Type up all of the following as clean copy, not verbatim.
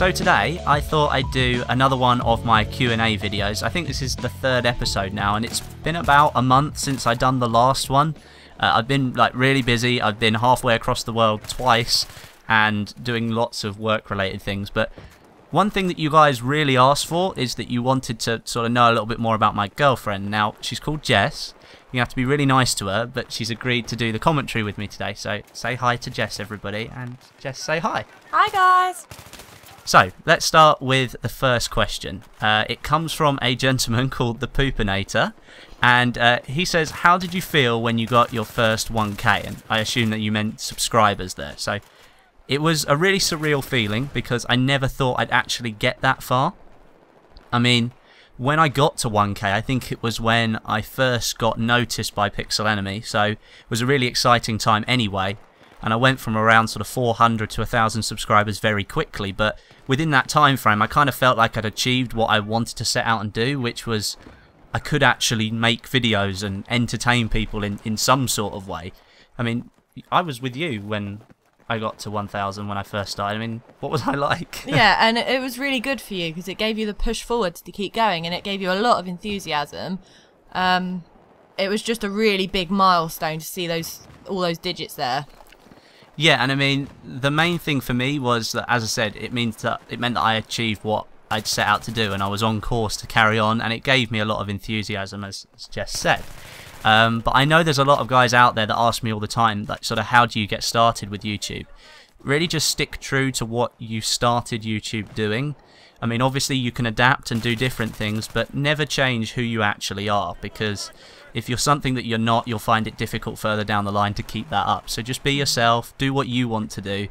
So today I thought I'd do another one of my Q&A videos. I think this is the third episode now, and it's been about a month since I done the last one. I've been like really busy. I've been halfway across the world twice and doing lots of work related things, but one thing that you guys really asked for is that you wanted to sort of know a little bit more about my girlfriend. Now, she's called Jess. You have to be really nice to her, but she's agreed to do the commentary with me today. So say hi to Jess, everybody, and Jess, say hi. Hi, guys. So let's start with the first question. It comes from a gentleman called the Poopinator, and he says, how did you feel when you got your first 1K? And I assume that you meant subscribers there. So it was a really surreal feeling because I never thought I'd actually get that far. I mean, when I got to 1K, I think it was when I first got noticed by Pixel Enemy, so it was a really exciting time anyway, and I went from around sort of 400 to 1,000 subscribers very quickly, but within that time frame I kind of felt like I'd achieved what I wanted to set out and do, which was I could actually make videos and entertain people in some sort of way. I mean, I was with you when I got to 1,000 when I first started. I mean, what was I like? Yeah, and it was really good for you because it gave you the push forwards to keep going, and it gave you a lot of enthusiasm. It was just a really big milestone to see all those digits there. Yeah, and I mean, the main thing for me was that, as I said, it meant that I achieved what I'd set out to do, and I was on course to carry on, and it gave me a lot of enthusiasm, as Jess said. But I know there's a lot of guys out there that ask me all the time, like, sort of, how do you get started with YouTube? Really just stick true to what you started YouTube doing. I mean, obviously you can adapt and do different things, but never change who you actually are, because if you're something that you're not, you'll find it difficult further down the line to keep that up. So just be yourself, do what you want to do,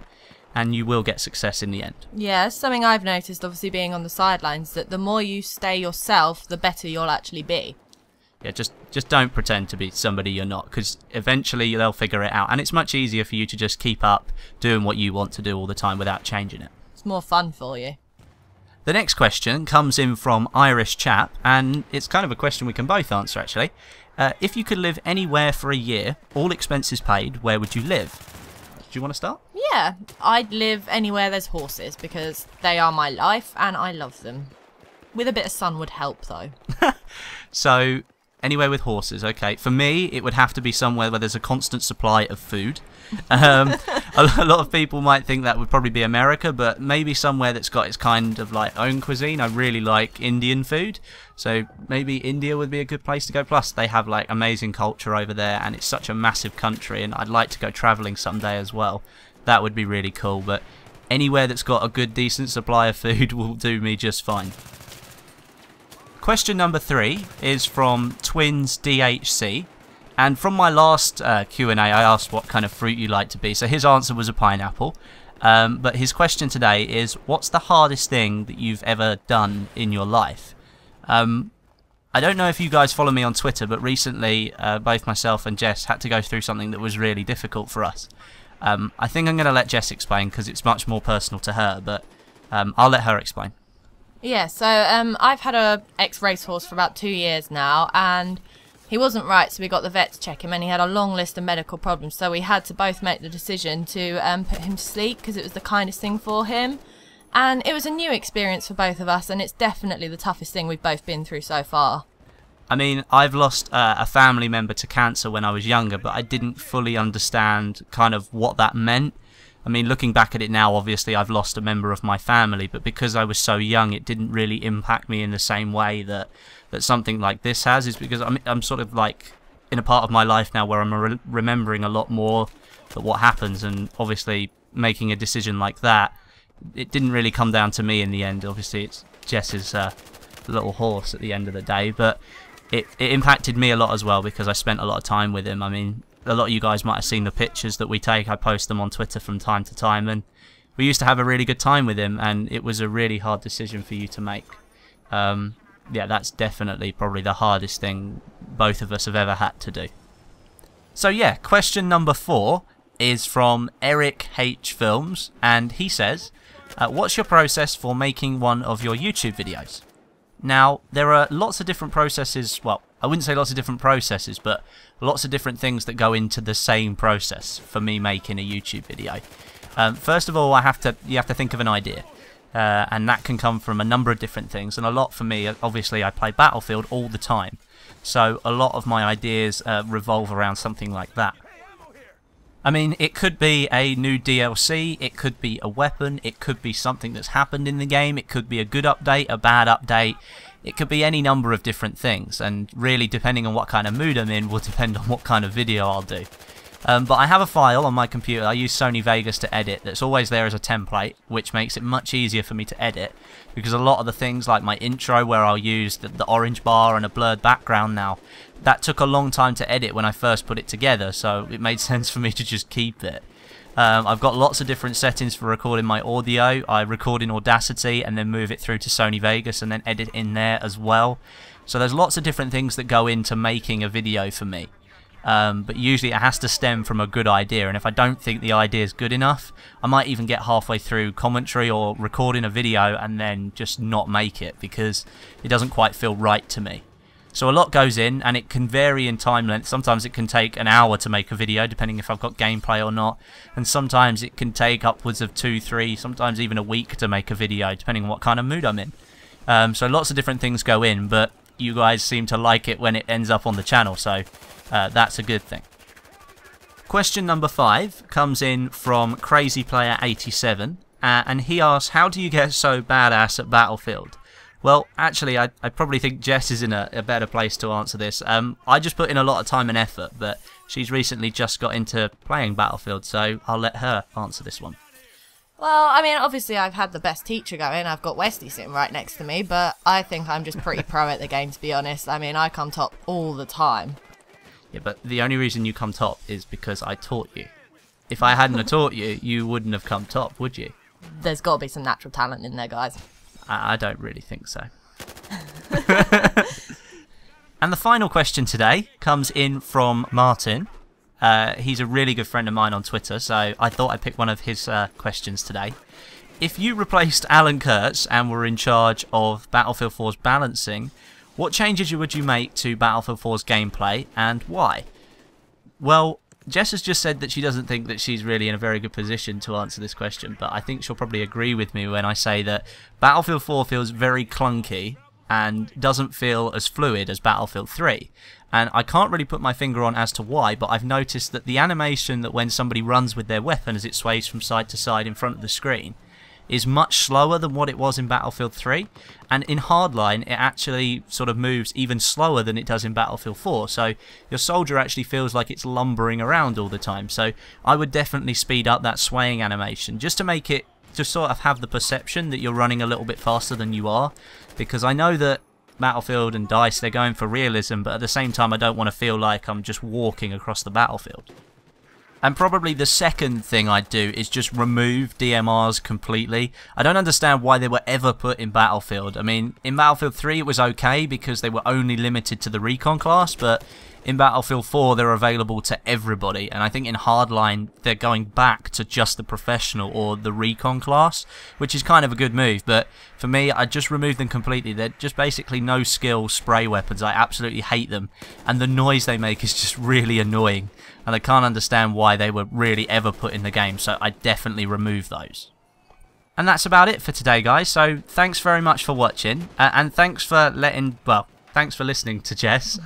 and you will get success in the end. Yeah, it's something I've noticed, obviously being on the sidelines, that the more you stay yourself, the better you'll actually be. Yeah, just don't pretend to be somebody you're not, because eventually they'll figure it out, and it's much easier for you to just keep up doing what you want to do all the time without changing it. It's more fun for you. The next question comes in from Irish Chap, and it's kind of a question we can both answer actually. If you could live anywhere for a year, all expenses paid, where would you live? Do you want to start? Yeah, I'd live anywhere there's horses because they are my life and I love them. With a bit of sun would help though. So, anywhere with horses, okay. For me, it would have to be somewhere where there's a constant supply of food. A lot of people might think that would probably be America, but maybe somewhere that's got its kind of like own cuisine. I really like Indian food, so maybe India would be a good place to go. Plus, they have like amazing culture over there, and it's such a massive country, and I'd like to go travelling someday as well. That would be really cool, but anywhere that's got a good, decent supply of food will do me just fine. Question number 3 is from Twins DHC, and from my last Q&A I asked what kind of fruit you like to be, so his answer was a pineapple, but his question today is, what's the hardest thing that you've ever done in your life? I don't know if you guys follow me on Twitter, but recently both myself and Jess had to go through something that was really difficult for us. I think I'm going to let Jess explain because it's much more personal to her, but I'll let her explain. Yeah, so I've had a ex-racehorse for about 2 years now, and he wasn't right, so we got the vet to check him, and he had a long list of medical problems, so we had to both make the decision to put him to sleep because it was the kindest thing for him. And it was a new experience for both of us, and it's definitely the toughest thing we've both been through so far. I mean, I've lost a family member to cancer when I was younger, but I didn't fully understand kind of what that meant. I mean, looking back at it now, obviously I've lost a member of my family, but because I was so young, it didn't really impact me in the same way that something like this has, is because I'm sort of like in a part of my life now where I'm remembering a lot more of what happens, and obviously making a decision like that, it didn't really come down to me in the end. Obviously it's Jess's little horse at the end of the day, but it impacted me a lot as well because I spent a lot of time with him. I mean, a lot of you guys might have seen the pictures that we take. I post them on Twitter from time to time, and we used to have a really good time with him, and it was a really hard decision for you to make. Yeah, that's definitely probably the hardest thing both of us have ever had to do. So yeah, question number 4 is from Eric H Films, and he says, what's your process for making one of your YouTube videos? Now, there are lots of different processes, well, I wouldn't say lots of different processes, but lots of different things that go into the same process for me making a YouTube video. First of all, you have to think of an idea. and that can come from a number of different things, and a lot for me, obviously I play Battlefield all the time, so a lot of my ideas revolve around something like that. I mean, it could be a new DLC, it could be a weapon, it could be something that's happened in the game, it could be a good update, a bad update, it could be any number of different things, and really depending on what kind of mood I'm in will depend on what kind of video I'll do. But I have a file on my computer, I use Sony Vegas to edit, that's always there as a template, which makes it much easier for me to edit, because a lot of the things like my intro where I'll use the orange bar and a blurred background now, that took a long time to edit when I first put it together, so it made sense for me to just keep it. I've got lots of different settings for recording my audio. I record in Audacity and then move it through to Sony Vegas and then edit in there as well. So there's lots of different things that go into making a video for me. But usually it has to stem from a good idea, and if I don't think the idea is good enough, I might even get halfway through commentary or recording a video and then just not make it because it doesn't quite feel right to me. So a lot goes in, and it can vary in time length. Sometimes it can take an hour to make a video, depending if I've got gameplay or not. And sometimes it can take upwards of 2, 3, sometimes even a week to make a video, depending on what kind of mood I'm in. So lots of different things go in, but you guys seem to like it when it ends up on the channel, so that's a good thing. Question number 5 comes in from CrazyPlayer87, and he asks, how do you get so badass at Battlefield? Well, actually, I probably think Jess is in a better place to answer this. I just put in a lot of time and effort, but she's recently just got into playing Battlefield, so I'll let her answer this one. Well, I mean, obviously I've had the best teacher going. I've got Westy sitting right next to me, but I think I'm just pretty pro at the game, to be honest. I mean, I come top all the time. Yeah, but the only reason you come top is because I taught you. If I hadn't have taught you, you wouldn't have come top, would you? There's got to be some natural talent in there, guys. I don't really think so. And the final question today comes in from Martin. He's a really good friend of mine on Twitter, so I thought I'd pick one of his questions today. If you replaced Alan Kurtz and were in charge of Battlefield 4's balancing, what changes would you make to Battlefield 4's gameplay, and why? Well, Jess has just said that she doesn't think that she's really in a very good position to answer this question, but I think she'll probably agree with me when I say that Battlefield 4 feels very clunky and doesn't feel as fluid as Battlefield 3. And I can't really put my finger on as to why, but I've noticed that the animation that when somebody runs with their weapon as it sways from side to side in front of the screen is much slower than what it was in Battlefield 3, and in Hardline it actually sort of moves even slower than it does in Battlefield 4, so your soldier actually feels like it's lumbering around all the time. So I would definitely speed up that swaying animation just to make it, to sort of have the perception that you're running a little bit faster than you are, because I know that Battlefield and DICE, they're going for realism, but at the same time I don't want to feel like I'm just walking across the battlefield. And probably the second thing I'd do is just remove DMRs completely. I don't understand why they were ever put in Battlefield. I mean, in Battlefield 3 it was okay because they were only limited to the recon class, but in Battlefield 4 they're available to everybody, and I think in Hardline they're going back to just the professional or the recon class, which is kind of a good move, but for me I just remove them completely. They're just basically no skill spray weapons. I absolutely hate them, and the noise they make is just really annoying, and I can't understand why they were really ever put in the game, so I definitely remove those. And that's about it for today, guys, so thanks very much for watching, and thanks for listening to Jess.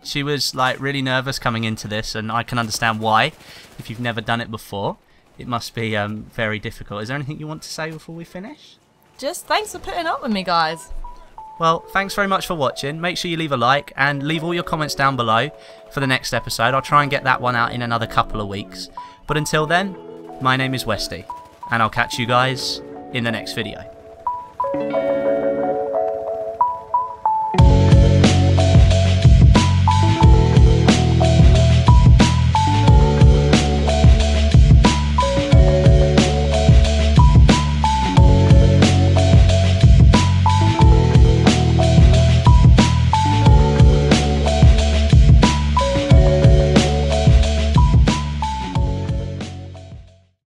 She was like really nervous coming into this, and I can understand why. If you've never done it before, it must be very difficult. Is there anything you want to say before we finish? Just thanks for putting up with me, guys. Well, thanks very much for watching. Make sure you leave a like and leave all your comments down below for the next episode. I'll try and get that one out in another couple of weeks. But until then, my name is Westy, and I'll catch you guys in the next video.